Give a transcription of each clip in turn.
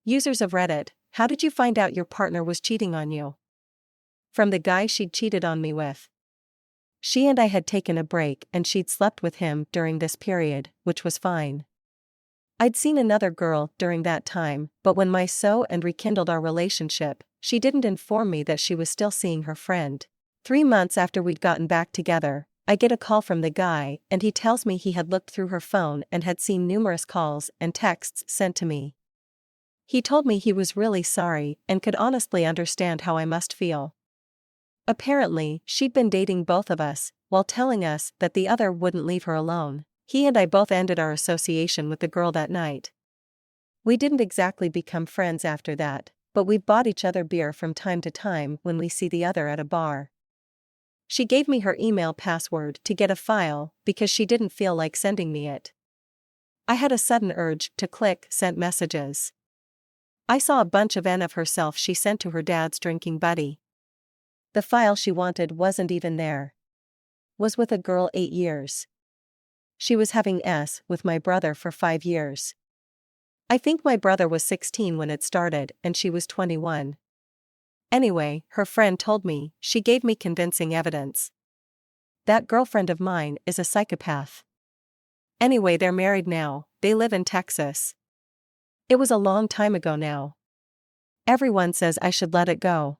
Users of Reddit, how did you find out your partner was cheating on you? From the guy she'd cheated on me with. She and I had taken a break and she'd slept with him during this period, which was fine. I'd seen another girl during that time, but when my so and rekindled our relationship, she didn't inform me that she was still seeing her friend. 3 months after we'd gotten back together, I get a call from the guy and he tells me he had looked through her phone and had seen numerous calls and texts sent to me. He told me he was really sorry and could honestly understand how I must feel. Apparently, she'd been dating both of us, while telling us that the other wouldn't leave her alone. He and I both ended our association with the girl that night. We didn't exactly become friends after that, but we bought each other beer from time to time when we see the other at a bar. She gave me her email password to get a file because she didn't feel like sending me it. I had a sudden urge to click sent messages. I saw a bunch of N of herself she sent to her dad's drinking buddy. The file she wanted wasn't even there. Was with a girl 8 years. She was having S with my brother for 5 years. I think my brother was 16 when it started and she was 21. Anyway, her friend told me, she gave me convincing evidence. That girlfriend of mine is a psychopath. Anyway, they're married now, they live in Texas. It was a long time ago now. Everyone says I should let it go.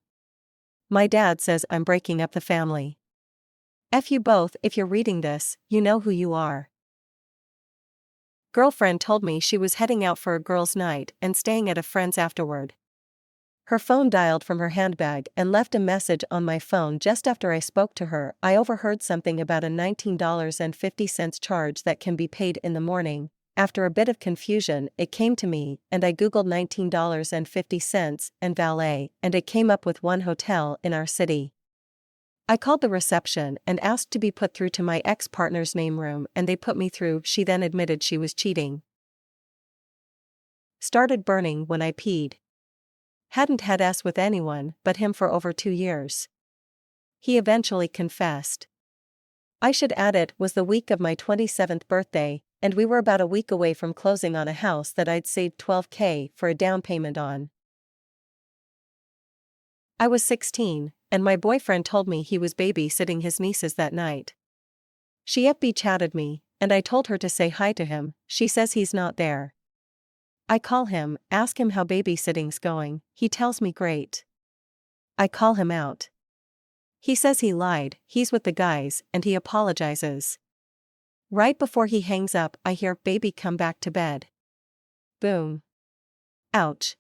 My dad says I'm breaking up the family. F you both, if you're reading this, you know who you are. Girlfriend told me she was heading out for a girls' night and staying at a friend's afterward. Her phone dialed from her handbag and left a message on my phone just after I spoke to her. I overheard something about a $19.50 charge that can be paid in the morning. After a bit of confusion, it came to me, and I googled $19.50 and valet, and it came up with one hotel in our city. I called the reception and asked to be put through to my ex-partner's name room and they put me through. She then admitted she was cheating. Started burning when I peed. Hadn't had S with anyone but him for over 2 years. He eventually confessed. I should add it was the week of my 27th birthday, and we were about a week away from closing on a house that I'd saved $12,000 for a down payment on. I was 16, and my boyfriend told me he was babysitting his nieces that night. She FB chatted me, and I told her to say hi to him. She says he's not there. I call him, ask him how babysitting's going, he tells me great. I call him out. He says he lied, he's with the guys, and he apologizes. Right before he hangs up, I hear, "Baby, come back to bed." Boom. Ouch.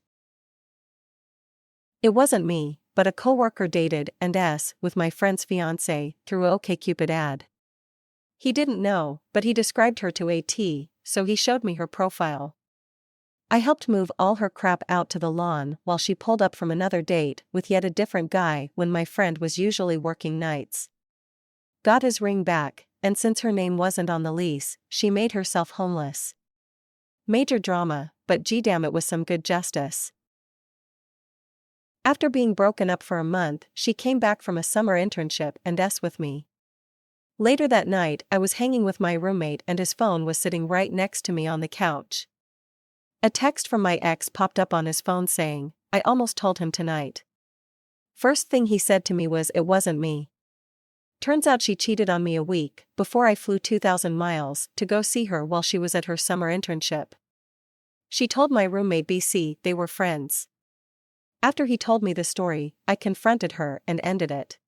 It wasn't me, but a coworker dated and S with my friend's fiancé through OkCupid ad. He didn't know, but he described her to AT, so he showed me her profile. I helped move all her crap out to the lawn while she pulled up from another date with yet a different guy when my friend was usually working nights. Got his ring back, and since her name wasn't on the lease, she made herself homeless. Major drama, but damn, it was some good justice. After being broken up for a month, she came back from a summer internship and S with me. Later that night, I was hanging with my roommate and his phone was sitting right next to me on the couch. A text from my ex popped up on his phone saying, "I almost told him tonight." First thing he said to me was it wasn't me. Turns out she cheated on me a week before I flew 2,000 miles to go see her while she was at her summer internship. She told my roommate BC they were friends. After he told me the story, I confronted her and ended it.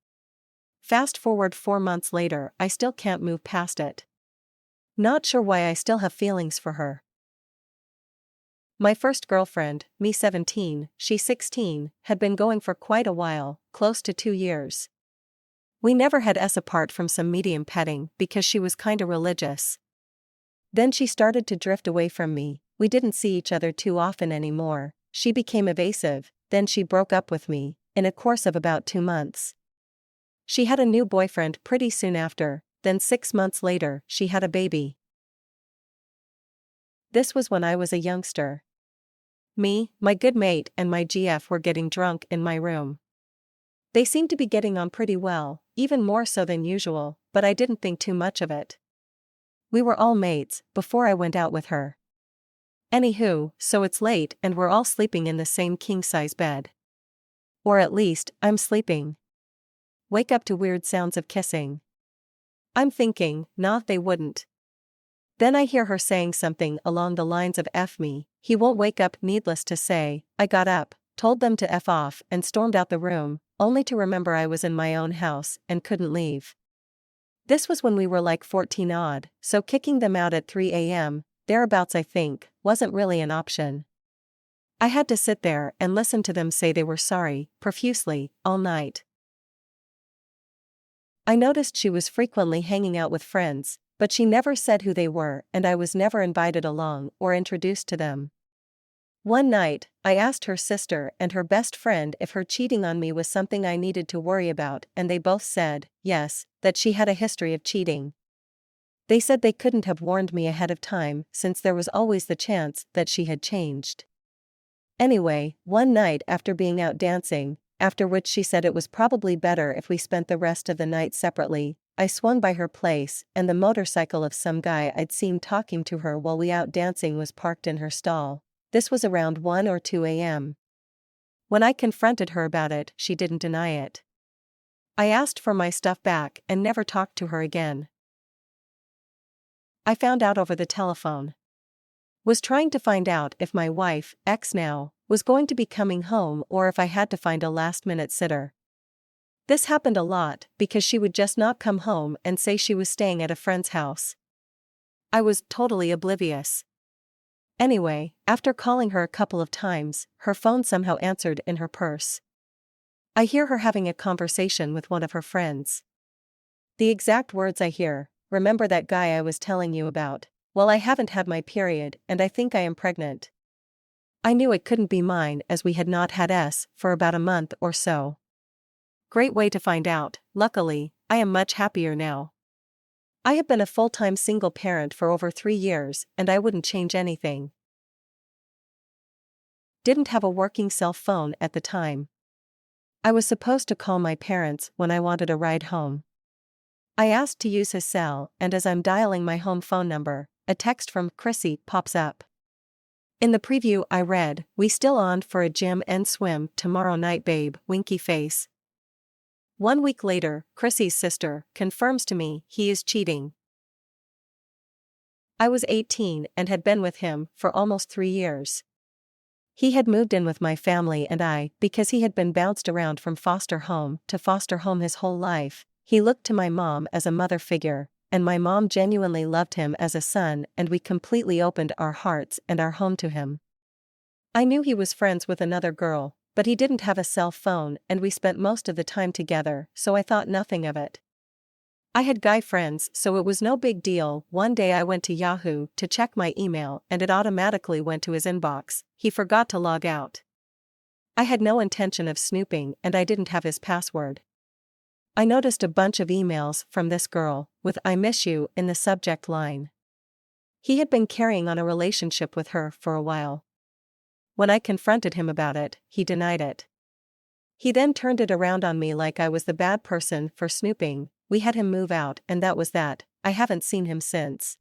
Fast forward 4 months later, I still can't move past it. Not sure why I still have feelings for her. My first girlfriend, me 17, she 16, had been going for quite a while, close to 2 years. We never had S apart from some medium petting because she was kinda religious. Then she started to drift away from me, we didn't see each other too often anymore, she became evasive, then she broke up with me, in a course of about 2 months. She had a new boyfriend pretty soon after, then 6 months later, she had a baby. This was when I was a youngster. Me, my good mate, and my GF were getting drunk in my room. They seemed to be getting on pretty well, even more so than usual, but I didn't think too much of it. We were all mates before I went out with her. Anywho, so it's late and we're all sleeping in the same king-size bed. Or at least, I'm sleeping. Wake up to weird sounds of kissing. I'm thinking, nah, they wouldn't. Then I hear her saying something along the lines of F me, he won't wake up. Needless to say, I got up, told them to F off and stormed out the room, only to remember I was in my own house and couldn't leave. This was when we were like 14 odd, so kicking them out at 3 a.m., thereabouts I think, wasn't really an option. I had to sit there and listen to them say they were sorry, profusely, all night. I noticed she was frequently hanging out with friends, but she never said who they were and I was never invited along or introduced to them. One night, I asked her sister and her best friend if her cheating on me was something I needed to worry about, and they both said, yes, that she had a history of cheating. They said they couldn't have warned me ahead of time since there was always the chance that she had changed. Anyway, one night after being out dancing, after which she said it was probably better if we spent the rest of the night separately, I swung by her place and the motorcycle of some guy I'd seen talking to her while we out dancing was parked in her stall. This was around 1 or 2 a.m. When I confronted her about it, she didn't deny it. I asked for my stuff back and never talked to her again. I found out over the telephone. Was trying to find out if my wife, ex now, was going to be coming home or if I had to find a last-minute sitter. This happened a lot because she would just not come home and say she was staying at a friend's house. I was totally oblivious. Anyway, after calling her a couple of times, her phone somehow answered in her purse. I hear her having a conversation with one of her friends. The exact words I hear, remember that guy I was telling you about? Well, I haven't had my period and I think I am pregnant. I knew it couldn't be mine as we had not had S for about a month or so. Great way to find out. Luckily, I am much happier now. I have been a full-time single parent for over 3 years and I wouldn't change anything. Didn't have a working cell phone at the time. I was supposed to call my parents when I wanted a ride home. I asked to use his cell and as I'm dialing my home phone number, a text from Chrissy pops up. In the preview I read, "We still on for a gym and swim tomorrow night babe, winky face." 1 week later, Chrissy's sister confirms to me he is cheating. I was 18 and had been with him for almost 3 years. He had moved in with my family and I, because he had been bounced around from foster home to foster home his whole life, he looked to my mom as a mother figure, and my mom genuinely loved him as a son and we completely opened our hearts and our home to him. I knew he was friends with another girl, but he didn't have a cell phone and we spent most of the time together, so I thought nothing of it. I had guy friends, so it was no big deal. One day I went to Yahoo to check my email and it automatically went to his inbox. He forgot to log out. I had no intention of snooping and I didn't have his password. I noticed a bunch of emails from this girl, with "I miss you" in the subject line. He had been carrying on a relationship with her for a while. When I confronted him about it, he denied it. He then turned it around on me like I was the bad person for snooping. We had him move out and that was that. I haven't seen him since.